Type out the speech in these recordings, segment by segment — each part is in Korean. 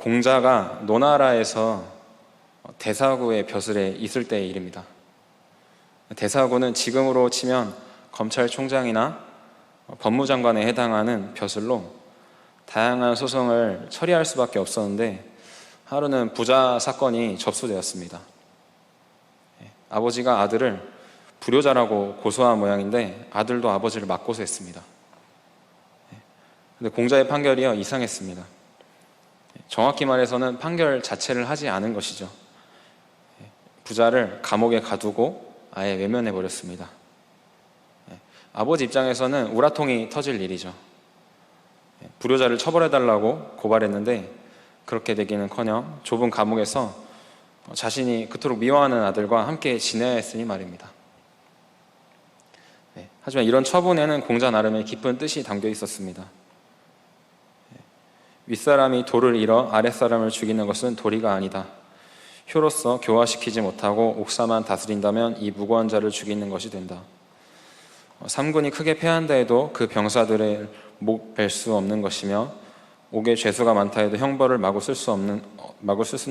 공자가 노나라에서 대사구의 벼슬에 있을 때의 일입니다. 대사구는 지금으로 치면 검찰총장이나 법무장관에 해당하는 벼슬로 다양한 소송을 처리할 수밖에 없었는데 하루는 부자 사건이 접수되었습니다. 아버지가 아들을 불효자라고 고소한 모양인데 아들도 아버지를 맞고소했습니다. 근데 공자의 판결이요, 이상했습니다. 정확히 말해서는 판결 자체를 하지 않은 것이죠. 부자를 감옥에 가두고 아예 외면해 버렸습니다. 아버지 입장에서는 우라통이 터질 일이죠. 불효자를 처벌해달라고 고발했는데 그렇게 되기는커녕 좁은 감옥에서 자신이 그토록 미워하는 아들과 함께 지내야 했으니 말입니다. 하지만 이런 처분에는 공자 나름의 깊은 뜻이 담겨 있었습니다. 윗사람이 도를 잃어 아랫사람을 죽이는 것은 도리가 아니다. 효로서 교화시키지 못하고 옥사만 다스린다면 이 무고한 자를 죽이는 것이 된다. 삼군이 크게 패한다 해도 그 병사들을 목 벨 수 없는 것이며 옥에 죄수가 많다 해도 형벌을 마구 쓸 수는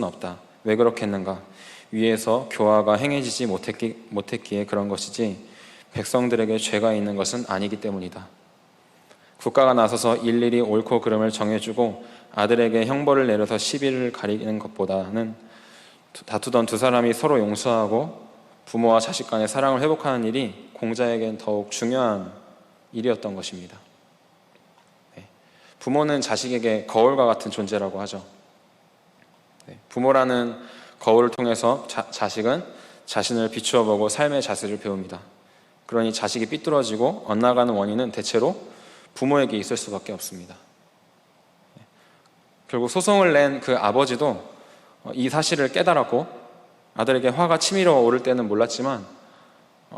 없다. 왜 그렇겠는가? 위에서 교화가 행해지지 못했기에 그런 것이지 백성들에게 죄가 있는 것은 아니기 때문이다. 국가가 나서서 일일이 옳고 그름을 정해주고 아들에게 형벌을 내려서 시비를 가리는 것보다는 다투던 두 사람이 서로 용서하고 부모와 자식 간의 사랑을 회복하는 일이 공자에겐 더욱 중요한 일이었던 것입니다. 부모는 자식에게 거울과 같은 존재라고 하죠. 부모라는 거울을 통해서 자식은 자신을 비추어 보고 삶의 자세를 배웁니다. 그러니 자식이 삐뚤어지고 엇나가는 원인은 대체로 부모에게 있을 수밖에 없습니다. 결국 소송을 낸 그 아버지도 이 사실을 깨달았고 아들에게 화가 치밀어 오를 때는 몰랐지만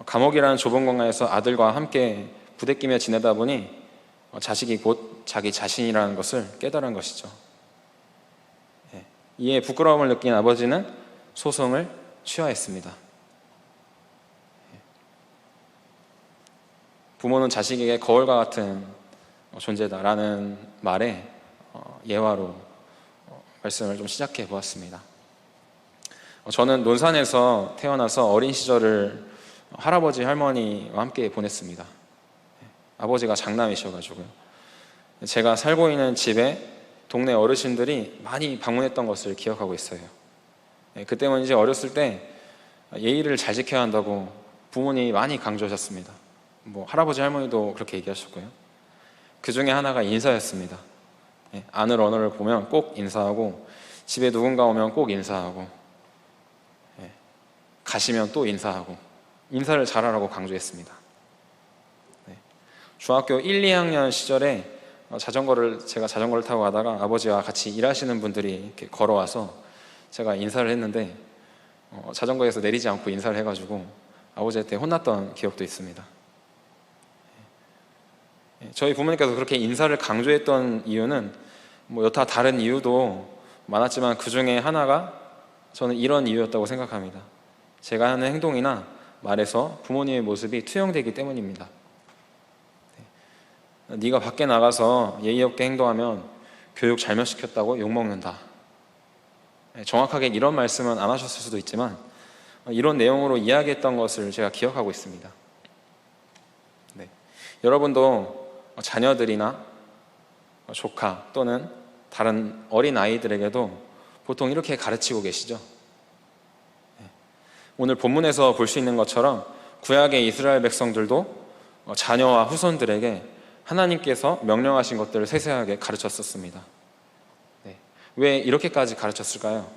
감옥이라는 좁은 공간에서 아들과 함께 부대끼며 지내다 보니 자식이 곧 자기 자신이라는 것을 깨달은 것이죠. 이에 부끄러움을 느낀 아버지는 소송을 취하했습니다. 부모는 자식에게 거울과 같은 존재다라는 말에 예화로 말씀을 좀 시작해 보았습니다. 저는 논산에서 태어나서 어린 시절을 할아버지 할머니와 함께 보냈습니다. 아버지가 장남이셔가지고요. 제가 살고 있는 집에 동네 어르신들이 많이 방문했던 것을 기억하고 있어요. 그때는 이제 어렸을 때 예의를 잘 지켜야 한다고 부모님이 많이 강조하셨습니다. 할아버지 할머니도 그렇게 얘기하셨고요. 그 중에 하나가 인사였습니다. 아는 언어를 보면 꼭 인사하고 집에 누군가 오면 꼭 인사하고 가시면 또 인사하고 인사를 잘하라고 강조했습니다. 중학교 1, 2학년 시절에 제가 자전거를 타고 가다가 아버지와 같이 일하시는 분들이 이렇게 걸어와서 제가 인사를 했는데 자전거에서 내리지 않고 인사를 해가지고 아버지한테 혼났던 기억도 있습니다. 저희 부모님께서 그렇게 인사를 강조했던 이유는 여타 다른 이유도 많았지만 그 중에 하나가 저는 이런 이유였다고 생각합니다. 제가 하는 행동이나 말에서 부모님의 모습이 투영되기 때문입니다. 네가 밖에 나가서 예의 없게 행동하면 교육 잘못 시켰다고 욕먹는다. 정확하게 이런 말씀은 안 하셨을 수도 있지만 이런 내용으로 이야기했던 것을 제가 기억하고 있습니다. 여러분도 자녀들이나 조카 또는 다른 어린 아이들에게도 보통 이렇게 가르치고 계시죠? 오늘 본문에서 볼 수 있는 것처럼 구약의 이스라엘 백성들도 자녀와 후손들에게 하나님께서 명령하신 것들을 세세하게 가르쳤었습니다. 왜 이렇게까지 가르쳤을까요?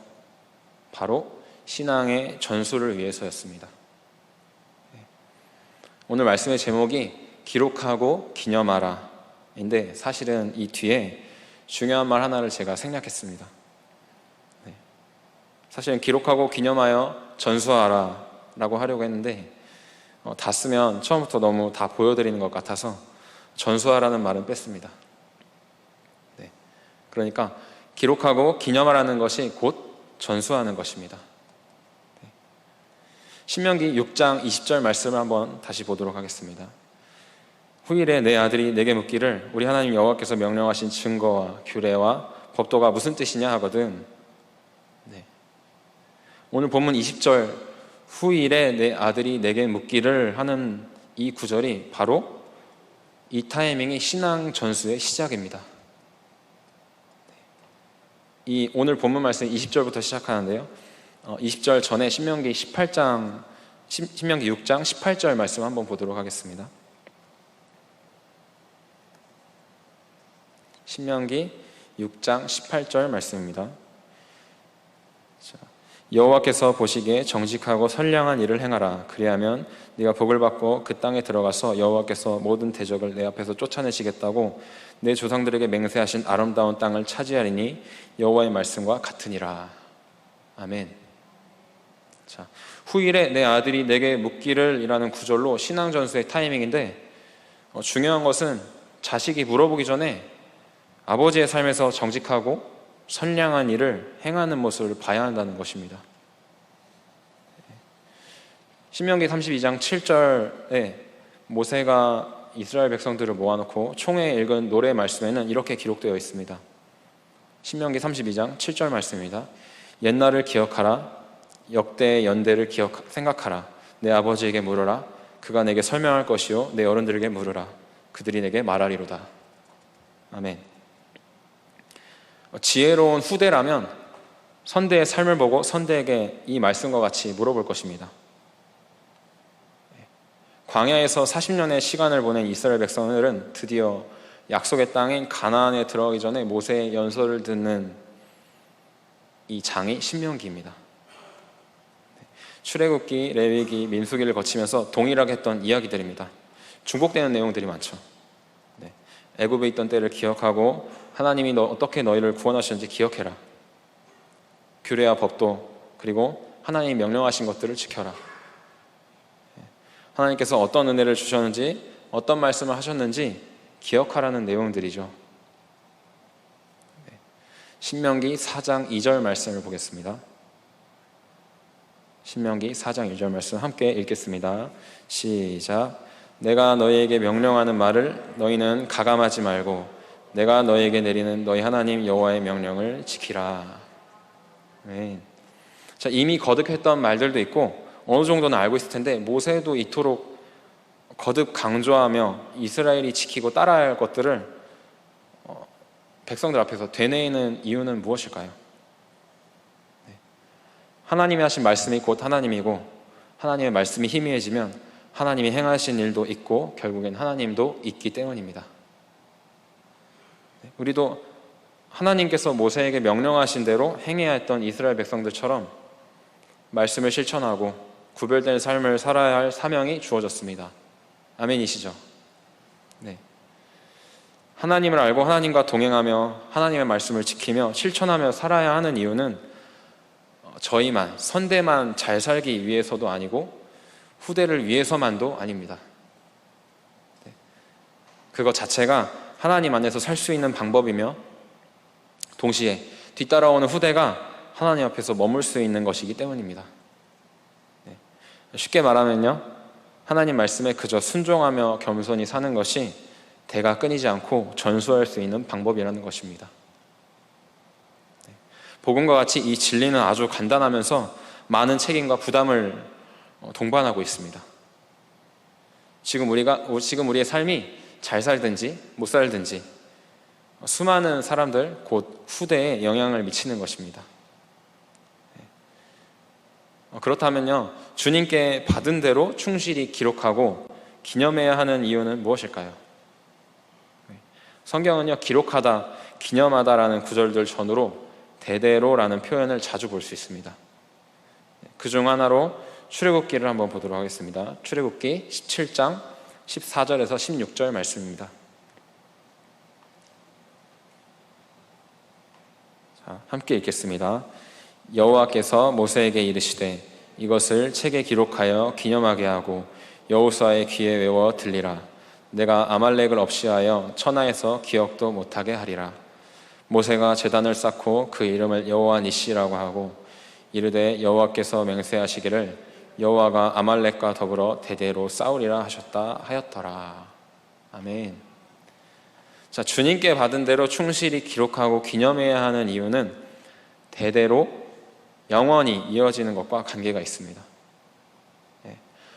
바로 신앙의 전수를 위해서였습니다. 오늘 말씀의 제목이 기록하고 기념하라 인데 사실은 이 뒤에 중요한 말 하나를 제가 생략했습니다. 사실은 기록하고 기념하여 전수하라 라고 하려고 했는데 다 쓰면 처음부터 너무 다 보여드리는 것 같아서 전수하라는 말은 뺐습니다. 그러니까 기록하고 기념하라는 것이 곧 전수하는 것입니다. 신명기 6장 20절 말씀을 한번 다시 보도록 하겠습니다. 후일에 내 아들이 내게 묻기를 우리 하나님 여호와께서 명령하신 증거와 규례와 법도가 무슨 뜻이냐 하거든. 네. 오늘 본문 20절 후일에 내 아들이 내게 묻기를 하는 이 구절이 바로 이 타이밍이 신앙 전수의 시작입니다. 이 오늘 본문 말씀 20절부터 시작하는데요. 20절 전에 신명기 6장 18절 말씀 한번 보도록 하겠습니다. 신명기 6장 18절 말씀입니다. 여호와께서 보시기에 정직하고 선량한 일을 행하라. 그리하면 네가 복을 받고 그 땅에 들어가서 여호와께서 모든 대적을 내 앞에서 쫓아내시겠다고 내 조상들에게 맹세하신 아름다운 땅을 차지하리니 여호와의 말씀과 같으니라. 아멘. 자, 후일에 내 아들이 내게 묻기를 이라는 구절로 신앙 전수의 타이밍인데, 중요한 것은 자식이 물어보기 전에 아버지의 삶에서 정직하고 선량한 일을 행하는 모습을 봐야 한다는 것입니다. 신명기 32장 7절에 모세가 이스라엘 백성들을 모아놓고 총회 읽은 노래 말씀에는 이렇게 기록되어 있습니다. 신명기 32장 7절 말씀입니다. 옛날을 기억하라. 역대의 연대를 생각하라. 내 아버지에게 물으라. 그가 내게 설명할 것이요 내 어른들에게 물으라. 그들이 내게 말하리로다. 아멘. 지혜로운 후대라면 선대의 삶을 보고 선대에게 이 말씀과 같이 물어볼 것입니다. 광야에서 40년의 시간을 보낸 이스라엘 백성들은 드디어 약속의 땅인 가나안에 들어가기 전에 모세의 연설을 듣는 이 장이 신명기입니다. 출애굽기, 레위기, 민수기를 거치면서 동일하게 했던 이야기들입니다. 중복되는 내용들이 많죠. 애굽에 있던 때를 기억하고 하나님이 어떻게 너희를 구원하셨는지 기억해라. 규례와 법도, 그리고 하나님이 명령하신 것들을 지켜라. 하나님께서 어떤 은혜를 주셨는지, 어떤 말씀을 하셨는지 기억하라는 내용들이죠. 신명기 4장 2절 말씀을 보겠습니다. 신명기 4장 2절 말씀 함께 읽겠습니다. 시작. 내가 너희에게 명령하는 말을 너희는 가감하지 말고 내가 너희에게 내리는 너희 하나님 여호와의 명령을 지키라. 아멘. 자, 이미 거듭했던 말들도 있고 어느 정도는 알고 있을 텐데 모세도 이토록 거듭 강조하며 이스라엘이 지키고 따라야 할 것들을 백성들 앞에서 되뇌이는 이유는 무엇일까요? 하나님이 하신 말씀이 곧 하나님이고 하나님의 말씀이 희미해지면 하나님이 행하신 일도 있고 결국엔 하나님도 있기 때문입니다. 우리도 하나님께서 모세에게 명령하신 대로 행해야 했던 이스라엘 백성들처럼 말씀을 실천하고 구별된 삶을 살아야 할 사명이 주어졌습니다. 아멘이시죠? 네. 하나님을 알고 하나님과 동행하며 하나님의 말씀을 지키며 실천하며 살아야 하는 이유는 저희만, 선대만 잘 살기 위해서도 아니고 후대를 위해서만도 아닙니다. 그것 자체가 하나님 안에서 살 수 있는 방법이며 동시에 뒤따라오는 후대가 하나님 앞에서 머물 수 있는 것이기 때문입니다. 쉽게 말하면요, 하나님 말씀에 그저 순종하며 겸손히 사는 것이 대가 끊이지 않고 전수할 수 있는 방법이라는 것입니다. 복음과 같이 이 진리는 아주 간단하면서 많은 책임과 부담을 동반하고 있습니다. 지금 우리의 삶이 잘 살든지 못 살든지 수많은 사람들 곧 후대에 영향을 미치는 것입니다. 그렇다면요, 주님께 받은 대로 충실히 기록하고 기념해야 하는 이유는 무엇일까요? 성경은요, 기록하다, 기념하다라는 구절들 전후로 대대로라는 표현을 자주 볼 수 있습니다. 그중 하나로 출애굽기를 한번 보도록 하겠습니다. 출애굽기 17장 14절에서 16절 말씀입니다. 자, 함께 읽겠습니다. 여호와께서 모세에게 이르시되 이것을 책에 기록하여 기념하게 하고 여호수아의 귀에 외워 들리라. 내가 아말렉을 없이하여 천하에서 기억도 못하게 하리라. 모세가 제단을 쌓고 그 이름을 여호와 니시라고 하고 이르되 여호와께서 맹세하시기를 여호와가 아말렉과 더불어 대대로 싸우리라 하셨다 하였더라. 아멘. 자, 주님께 받은 대로 충실히 기록하고 기념해야 하는 이유는 대대로 영원히 이어지는 것과 관계가 있습니다.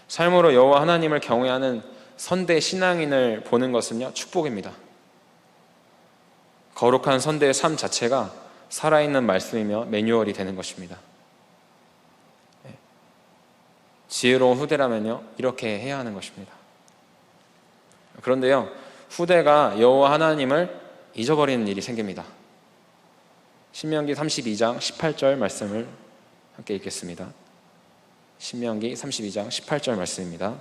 삶으로 여호와 하나님을 경외하는 선대 신앙인을 보는 것은요, 축복입니다. 거룩한 선대의 삶 자체가 살아있는 말씀이며 매뉴얼이 되는 것입니다. 지혜로운 후대라면요, 이렇게 해야 하는 것입니다. 그런데요, 후대가 여호와 하나님을 잊어버리는 일이 생깁니다. 신명기 32장 18절 말씀을 함께 읽겠습니다. 신명기 32장 18절 말씀입니다.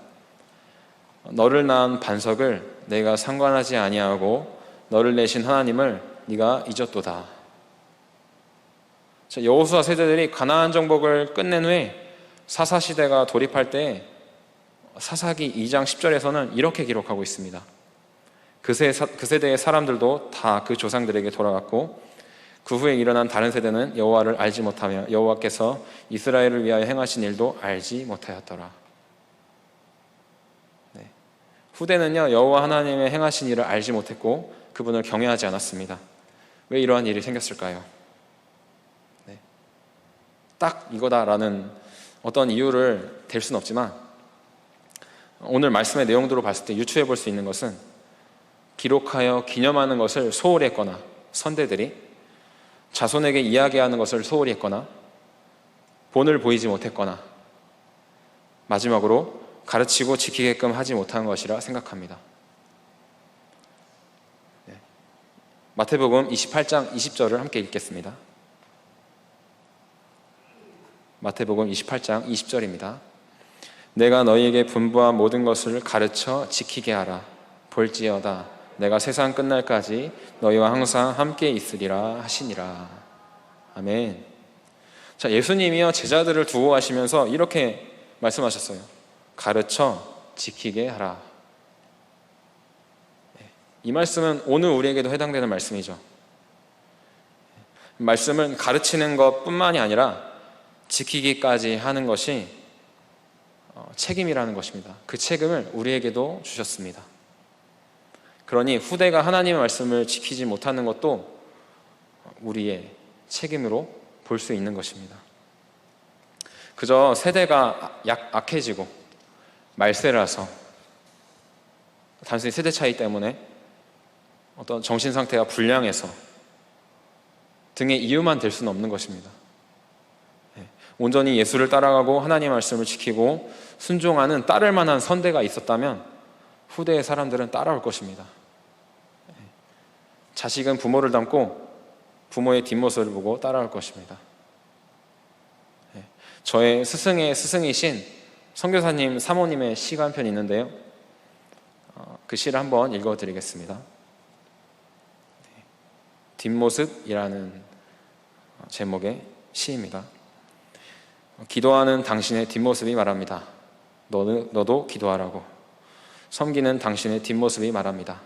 너를 낳은 반석을 내가 상관하지 아니하고 너를 내신 하나님을 네가 잊었도다. 여호수아 세대들이 가나안 정복을 끝낸 후에 사사시대가 돌입할 때 사사기 2장 10절에서는 이렇게 기록하고 있습니다. 그 세대의 사람들도 다 그 조상들에게 돌아갔고 그 후에 일어난 다른 세대는 여호와를 알지 못하며 여호와께서 이스라엘을 위하여 행하신 일도 알지 못하였더라. 후대는요, 여호와 하나님의 행하신 일을 알지 못했고 그분을 경외하지 않았습니다. 왜 이러한 일이 생겼을까요? 딱 이거다라는 어떤 이유를 댈 수는 없지만 오늘 말씀의 내용들로 봤을 때 유추해 볼 수 있는 것은 기록하여 기념하는 것을 소홀히 했거나 선대들이 자손에게 이야기하는 것을 소홀히 했거나 본을 보이지 못했거나 마지막으로 가르치고 지키게끔 하지 못한 것이라 생각합니다. 마태복음 28장 20절을 함께 읽겠습니다. 마태복음 28장 20절입니다. 내가 너희에게 분부한 모든 것을 가르쳐 지키게 하라. 볼지어다 내가 세상 끝날까지 너희와 항상 함께 있으리라 하시니라. 아멘. 자, 예수님이요 제자들을 두고 가시면서 이렇게 말씀하셨어요. 가르쳐 지키게 하라. 이 말씀은 오늘 우리에게도 해당되는 말씀이죠. 말씀은 가르치는 것뿐만이 아니라 지키기까지 하는 것이 책임이라는 것입니다. 그 책임을 우리에게도 주셨습니다. 그러니 후대가 하나님의 말씀을 지키지 못하는 것도 우리의 책임으로 볼 수 있는 것입니다. 그저 세대가 악해지고 말세라서 단순히 세대 차이 때문에 어떤 정신 상태가 불량해서 등의 이유만 될 수는 없는 것입니다. 온전히 예수를 따라가고 하나님의 말씀을 지키고 순종하는 따를 만한 선대가 있었다면 후대의 사람들은 따라올 것입니다. 자식은 부모를 닮고 부모의 뒷모습을 보고 따라올 것입니다. 저의 스승의 스승이신 선교사님 사모님의 시가 한 편 있는데요, 그 시를 한번 읽어드리겠습니다. 뒷모습이라는 제목의 시입니다. 기도하는 당신의 뒷모습이 말합니다. 너도 기도하라고. 섬기는 당신의 뒷모습이 말합니다.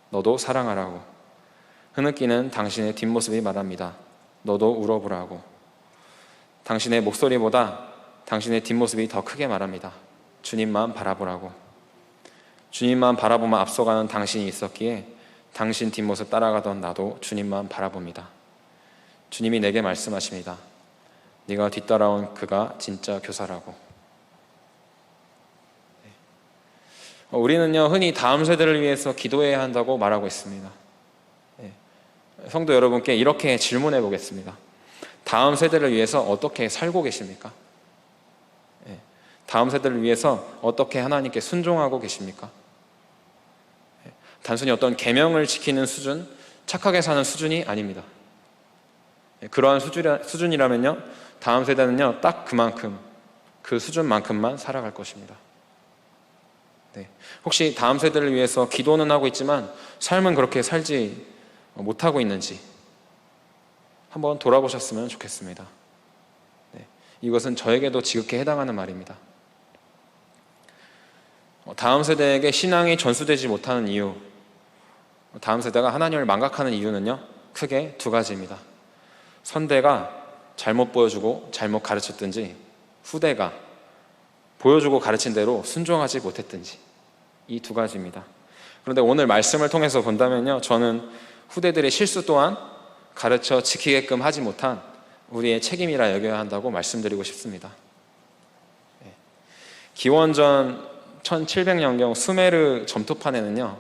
너도 사랑하라고. 흐느끼는 당신의 뒷모습이 말합니다. 너도 울어보라고. 당신의 목소리보다 당신의 뒷모습이 더 크게 말합니다. 주님만 바라보라고. 주님만 바라보면 앞서가는 당신이 있었기에 당신 뒷모습 따라가던 나도 주님만 바라봅니다. 주님이 내게 말씀하십니다. 네가 뒤따라온 그가 진짜 교사라고. 우리는요 흔히 다음 세대를 위해서 기도해야 한다고 말하고 있습니다. 성도 여러분께 이렇게 질문해 보겠습니다. 다음 세대를 위해서 어떻게 살고 계십니까? 다음 세대를 위해서 어떻게 하나님께 순종하고 계십니까? 단순히 어떤 계명을 지키는 수준, 착하게 사는 수준이 아닙니다. 그러한 수준이라면요 다음 세대는요 딱 그만큼, 그 수준만큼만 살아갈 것입니다. 혹시 다음 세대를 위해서 기도는 하고 있지만 삶은 그렇게 살지 못하고 있는지 한번 돌아보셨으면 좋겠습니다. 이것은 저에게도 지극히 해당하는 말입니다. 다음 세대에게 신앙이 전수되지 못하는 이유, 다음 세대가 하나님을 망각하는 이유는요 크게 두 가지입니다. 선대가 잘못 보여주고 잘못 가르쳤든지 후대가 보여주고 가르친 대로 순종하지 못했든지, 이 두 가지입니다. 그런데 오늘 말씀을 통해서 본다면요, 저는 후대들의 실수 또한 가르쳐 지키게끔 하지 못한 우리의 책임이라 여겨야 한다고 말씀드리고 싶습니다. 기원전 1700년경 수메르 점토판에는요,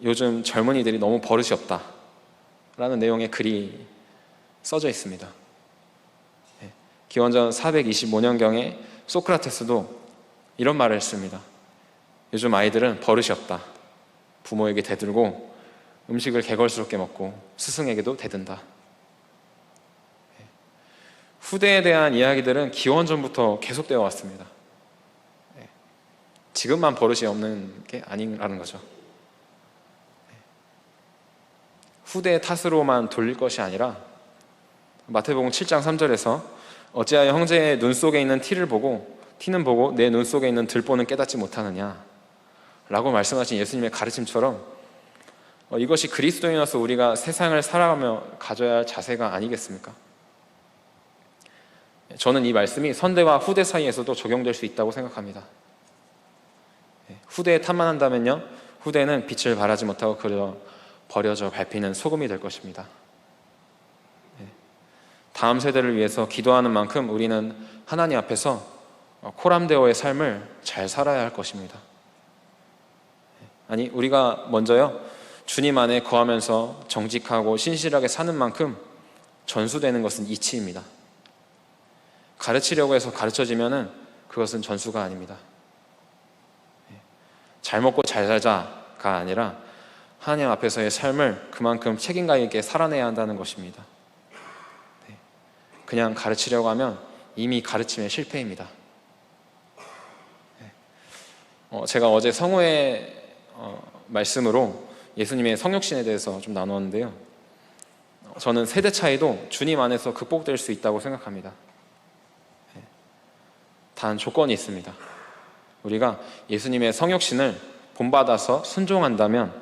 요즘 젊은이들이 너무 버릇이 없다 라는 내용의 글이 써져 있습니다. 기원전 425년경에 소크라테스도 이런 말을 했습니다. 요즘 아이들은 버릇이 없다. 부모에게 대들고 음식을 개걸스럽게 먹고 스승에게도 대든다. 후대에 대한 이야기들은 기원전부터 계속되어 왔습니다. 지금만 버릇이 없는 게 아니라는 거죠. 후대의 탓으로만 돌릴 것이 아니라 마태복음 7장 3절에서 어찌하여 형제의 눈 속에 있는 티는 보고 내 눈 속에 있는 들보는 깨닫지 못하느냐 라고 말씀하신 예수님의 가르침처럼 이것이 그리스도인으로서 우리가 세상을 살아가며 가져야 할 자세가 아니겠습니까? 저는 이 말씀이 선대와 후대 사이에서도 적용될 수 있다고 생각합니다. 후대에 탓만한다면요, 후대는 빛을 발하지 못하고 그저 버려져 밟히는 소금이 될 것입니다. 다음 세대를 위해서 기도하는 만큼 우리는 하나님 앞에서 코람데오의 삶을 잘 살아야 할 것입니다. 아니, 우리가 먼저요, 주님 안에 거하면서 정직하고 신실하게 사는 만큼 전수되는 것은 이치입니다. 가르치려고 해서 가르쳐지면은 그것은 전수가 아닙니다. 잘 먹고 잘 살자가 아니라 하나님 앞에서의 삶을 그만큼 책임감 있게 살아내야 한다는 것입니다. 그냥 가르치려고 하면 이미 가르침의 실패입니다. 제가 어제 성우의 말씀으로 예수님의 성육신에 대해서 좀 나누었는데요, 저는 세대 차이도 주님 안에서 극복될 수 있다고 생각합니다. 단 조건이 있습니다. 우리가 예수님의 성육신을 본받아서 순종한다면,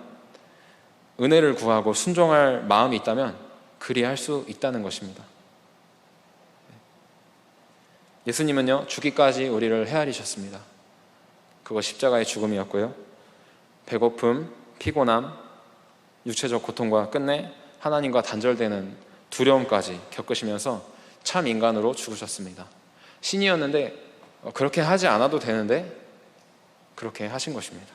은혜를 구하고 순종할 마음이 있다면 그리할 수 있다는 것입니다. 예수님은요, 죽기까지 우리를 헤아리셨습니다. 그거 십자가의 죽음이었고요, 배고픔, 피곤함, 육체적 고통과 끝내 하나님과 단절되는 두려움까지 겪으시면서 참 인간으로 죽으셨습니다. 신이었는데 그렇게 하지 않아도 되는데 그렇게 하신 것입니다.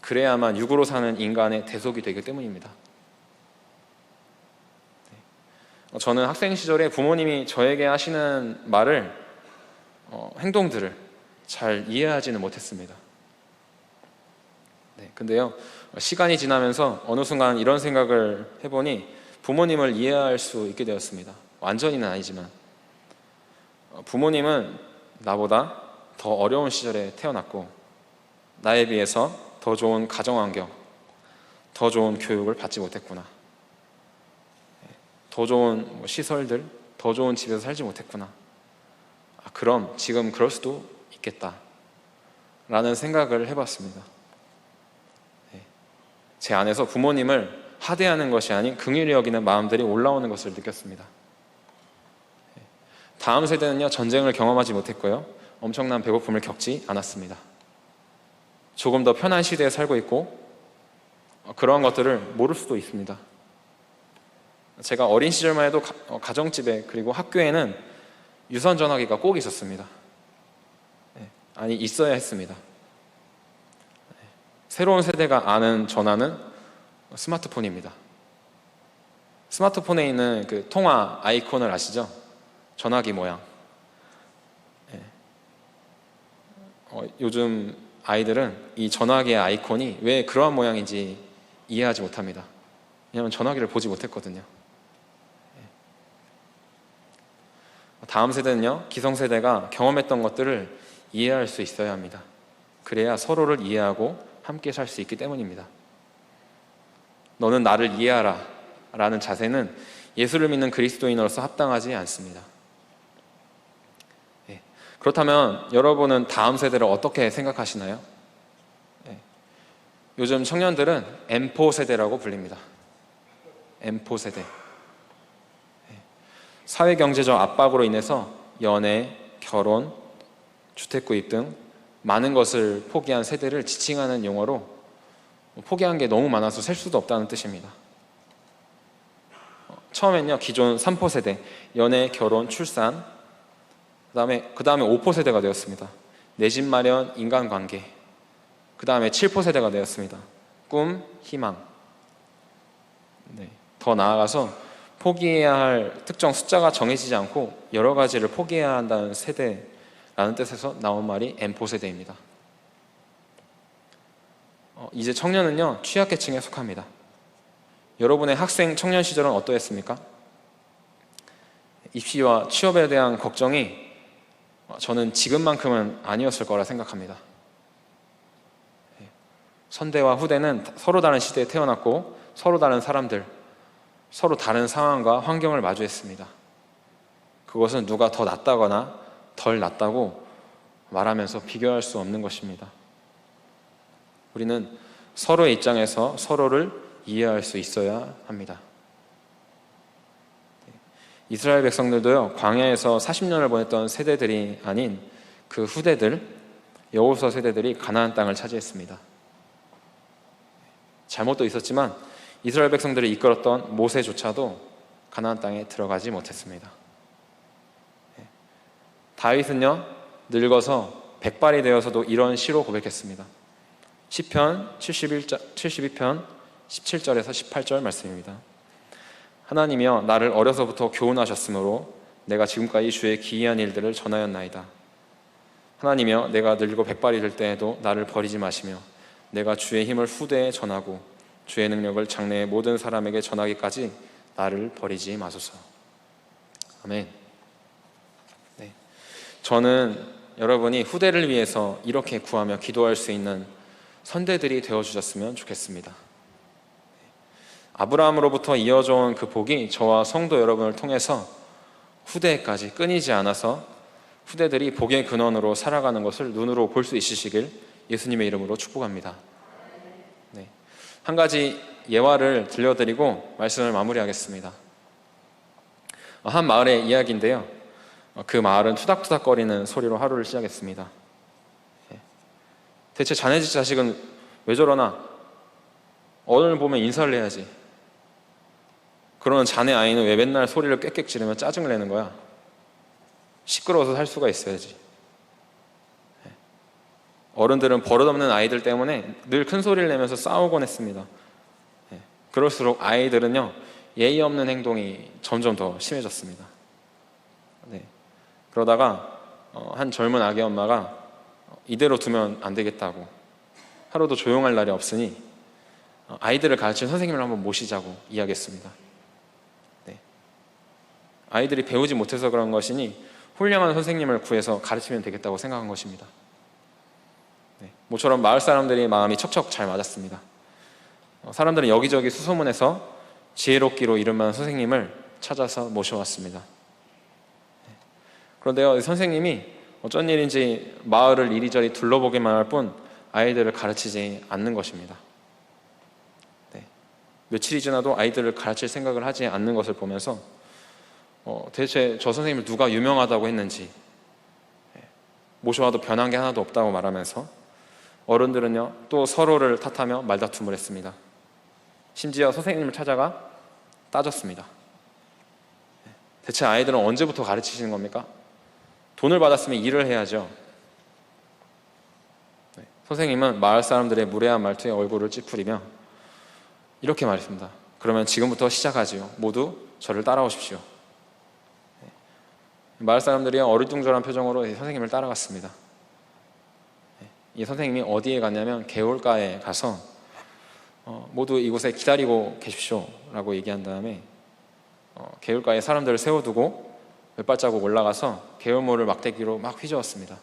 그래야만 육으로 사는 인간의 대속이 되기 때문입니다. 저는 학생 시절에 부모님이 저에게 하시는 말을, 행동들을 잘 이해하지는 못했습니다. 근데요, 시간이 지나면서 어느 순간 이런 생각을 해보니 부모님을 이해할 수 있게 되었습니다. 완전히는 아니지만 부모님은 나보다 더 어려운 시절에 태어났고 나에 비해서 더 좋은 가정환경, 더 좋은 교육을 받지 못했구나, 더 좋은 시설들, 더 좋은 집에서 살지 못했구나, 그럼 지금 그럴 수도 있겠다 라는 생각을 해봤습니다. 제 안에서 부모님을 하대하는 것이 아닌 긍휼히 여기는 마음들이 올라오는 것을 느꼈습니다. 다음 세대는요, 전쟁을 경험하지 못했고요, 엄청난 배고픔을 겪지 않았습니다. 조금 더 편한 시대에 살고 있고 그러한 것들을 모를 수도 있습니다. 제가 어린 시절만 해도 가정집에 그리고 학교에는 유선 전화기가 꼭 있었습니다. 아니, 있어야 했습니다. 새로운 세대가 아는 전화는 스마트폰입니다. 스마트폰에 있는 그 통화 아이콘을 아시죠? 전화기 모양. 요즘 아이들은 이 전화기의 아이콘이 왜 그러한 모양인지 이해하지 못합니다. 왜냐하면 전화기를 보지 못했거든요. 다음 세대는요, 기성세대가 경험했던 것들을 이해할 수 있어야 합니다. 그래야 서로를 이해하고 함께 살 수 있기 때문입니다. 너는 나를 이해하라 라는 자세는 예수를 믿는 그리스도인으로서 합당하지 않습니다. 그렇다면 여러분은 다음 세대를 어떻게 생각하시나요? 요즘 청년들은 M4 세대라고 불립니다. M4 세대. 사회경제적 압박으로 인해서 연애, 결혼, 주택 구입 등 많은 것을 포기한 세대를 지칭하는 용어로 포기한 게 너무 많아서 셀 수도 없다는 뜻입니다. 처음엔요, 기존 3포 세대, 연애, 결혼, 출산, 그 다음에 5포 세대가 되었습니다. 내 집 마련, 인간관계. 그 다음에 7포 세대가 되었습니다. 꿈, 희망. 네. 더 나아가서 포기해야 할 특정 숫자가 정해지지 않고 여러 가지를 포기해야 한다는 세대라는 뜻에서 나온 말이 M포 세대입니다. 이제 청년은요, 취약계층에 속합니다. 여러분의 학생, 청년 시절은 어떠했습니까? 입시와 취업에 대한 걱정이 저는 지금만큼은 아니었을 거라 생각합니다. 선대와 후대는 서로 다른 시대에 태어났고 서로 다른 사람들, 서로 다른 상황과 환경을 마주했습니다. 그것은 누가 더 낫다거나 덜 낫다고 말하면서 비교할 수 없는 것입니다. 우리는 서로의 입장에서 서로를 이해할 수 있어야 합니다. 이스라엘 백성들도요, 광야에서 40년을 보냈던 세대들이 아닌 그 후대들, 여호수아 세대들이 가나안 땅을 차지했습니다. 잘못도 있었지만 이스라엘 백성들이 이끌었던 모세조차도 가나안 땅에 들어가지 못했습니다. 다윗은요, 늙어서 백발이 되어서도 이런 시로 고백했습니다. 시편 72편 17절에서 18절 말씀입니다. 하나님이여, 나를 어려서부터 교훈하셨으므로 내가 지금까지 주의 기이한 일들을 전하였나이다. 하나님이여, 내가 늙고 백발이 될 때에도 나를 버리지 마시며 내가 주의 힘을 후대에 전하고 주의 능력을 장래의 모든 사람에게 전하기까지 나를 버리지 마소서. 아멘. 네. 저는 여러분이 후대를 위해서 이렇게 구하며 기도할 수 있는 선대들이 되어주셨으면 좋겠습니다. 아브라함으로부터 이어져 온 그 복이 저와 성도 여러분을 통해서 후대까지 끊이지 않아서 후대들이 복의 근원으로 살아가는 것을 눈으로 볼 수 있으시길 예수님의 이름으로 축복합니다. 네. 한 가지 예화를 들려드리고 말씀을 마무리하겠습니다. 한 마을의 이야기인데요, 그 마을은 투닥투닥거리는 소리로 하루를 시작했습니다. 대체 자네 집 자식은 왜 저러나? 어른을 보면 인사를 해야지. 그러는 자네 아이는 왜 맨날 소리를 꽥꽥 지르며 짜증을 내는 거야? 시끄러워서 살 수가 있어야지. 어른들은 버릇없는 아이들 때문에 늘 큰 소리를 내면서 싸우곤 했습니다. 그럴수록 아이들은요, 예의 없는 행동이 점점 더 심해졌습니다. 그러다가 한 젊은 아기 엄마가 이대로 두면 안 되겠다고, 하루도 조용할 날이 없으니 아이들을 가르치는 선생님을 한번 모시자고 이야기했습니다. 아이들이 배우지 못해서 그런 것이니 훌륭한 선생님을 구해서 가르치면 되겠다고 생각한 것입니다. 모처럼 마을 사람들이 마음이 척척 잘 맞았습니다. 사람들은 여기저기 수소문해서 지혜롭기로 이름만 선생님을 찾아서 모셔왔습니다. 그런데요, 선생님이 어쩐 일인지 마을을 이리저리 둘러보기만 할 뿐 아이들을 가르치지 않는 것입니다. 며칠이 지나도 아이들을 가르칠 생각을 하지 않는 것을 보면서 대체 저 선생님을 누가 유명하다고 했는지, 모셔와도 변한 게 하나도 없다고 말하면서 어른들은요, 또 서로를 탓하며 말다툼을 했습니다. 심지어 선생님을 찾아가 따졌습니다. 대체 아이들은 언제부터 가르치시는 겁니까? 돈을 받았으면 일을 해야죠. 선생님은 마을 사람들의 무례한 말투에 얼굴을 찌푸리며 이렇게 말했습니다. 그러면 지금부터 시작하지요. 모두 저를 따라오십시오. 마을 사람들이 어리둥절한 표정으로 선생님을 따라갔습니다. 이 선생님이 어디에 갔냐면 개울가에 가서 모두 이곳에 기다리고 계십시오 라고 얘기한 다음에 개울가에 사람들을 세워두고 몇 발자국 올라가서 개울물을 막대기로 막 휘저었습니다.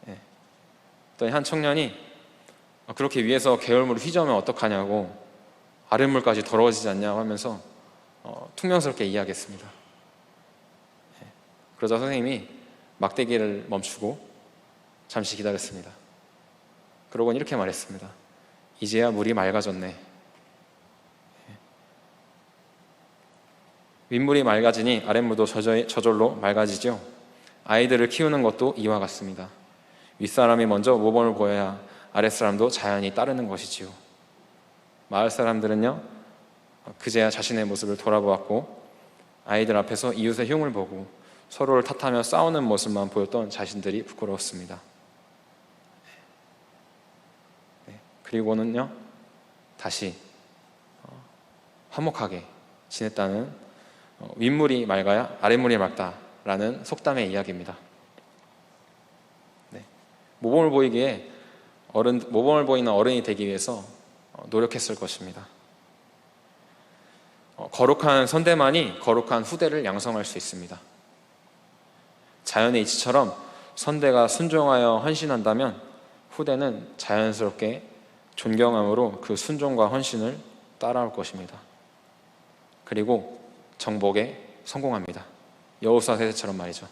그랬더니 한 청년이 그렇게 위에서 개울물을 휘저으면 어떡하냐고, 아랫물까지 더러워지지 않냐고 하면서 퉁명스럽게 이야기했습니다. 그러자 선생님이 막대기를 멈추고 잠시 기다렸습니다. 그러고는 이렇게 말했습니다. 이제야 물이 맑아졌네. 윗물이 맑아지니 아랫물도 저절로 맑아지죠. 아이들을 키우는 것도 이와 같습니다. 윗사람이 먼저 모범을 보여야 아랫사람도 자연히 따르는 것이지요. 마을 사람들은요, 그제야 자신의 모습을 돌아보았고 아이들 앞에서 이웃의 흉을 보고 서로를 탓하며 싸우는 모습만 보였던 자신들이 부끄러웠습니다. 그리고는요, 다시 화목하게 지냈다는 윗물이 맑아야 아랫물이 맑다라는 속담의 이야기입니다. 모범을 보이기에 모범을 보이는 어른이 되기 위해서 노력했을 것입니다. 거룩한 선대만이 거룩한 후대를 양성할 수 있습니다. 자연의 이치처럼 선대가 순종하여 헌신한다면 후대는 자연스럽게 존경함으로 그 순종과 헌신을 따라올 것입니다. 그리고 정복에 성공합니다. 여호수아 세대처럼 말이죠.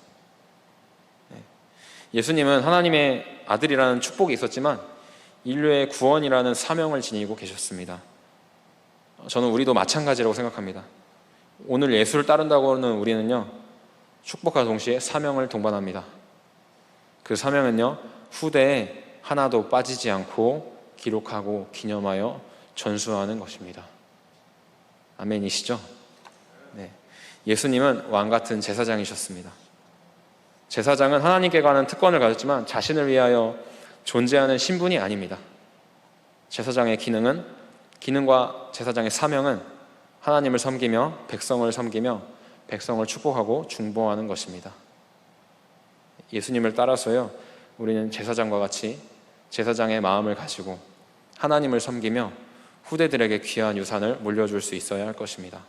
예수님은 하나님의 아들이라는 축복이 있었지만 인류의 구원이라는 사명을 지니고 계셨습니다. 저는 우리도 마찬가지라고 생각합니다. 오늘 예수를 따른다고는 우리는요, 축복과 동시에 사명을 동반합니다. 그 사명은요, 후대에 하나도 빠지지 않고 기록하고 기념하여 전수하는 것입니다. 아멘이시죠? 네. 예수님은 왕같은 제사장이셨습니다. 제사장은 하나님께 가는 특권을 가졌지만 자신을 위하여 존재하는 신분이 아닙니다. 제사장의 기능과 제사장의 사명은 하나님을 섬기며 백성을 축복하고 중보하는 것입니다. 예수님을 따라서요, 우리는 제사장과 같이 제사장의 마음을 가지고 하나님을 섬기며 후대들에게 귀한 유산을 물려줄 수 있어야 할 것입니다.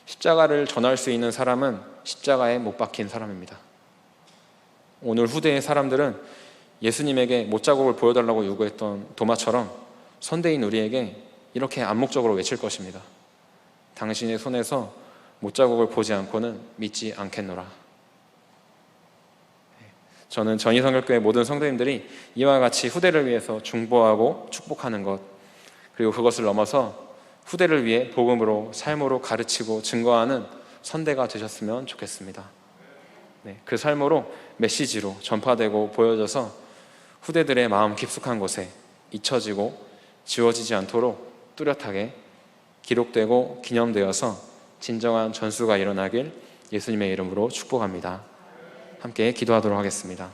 십자가를 전할 수 있는 사람은 십자가에 못 박힌 사람입니다. 오늘 후대의 사람들은 예수님에게 못자국을 보여달라고 요구했던 도마처럼 선대인 우리에게 이렇게 암묵적으로 외칠 것입니다. 당신의 손에서 못자국을 보지 않고는 믿지 않겠노라. 저는 전이성결교회 모든 성도님들이 이와 같이 후대를 위해서 중보하고 축복하는 것, 그리고 그것을 넘어서 후대를 위해 복음으로, 삶으로 가르치고 증거하는 선대가 되셨으면 좋겠습니다. 그 삶으로 메시지로 전파되고 보여져서 후대들의 마음 깊숙한 곳에 잊혀지고 지워지지 않도록 뚜렷하게 기록되고 기념되어서 진정한 전수가 일어나길 예수님의 이름으로 축복합니다. 함께 기도하도록 하겠습니다.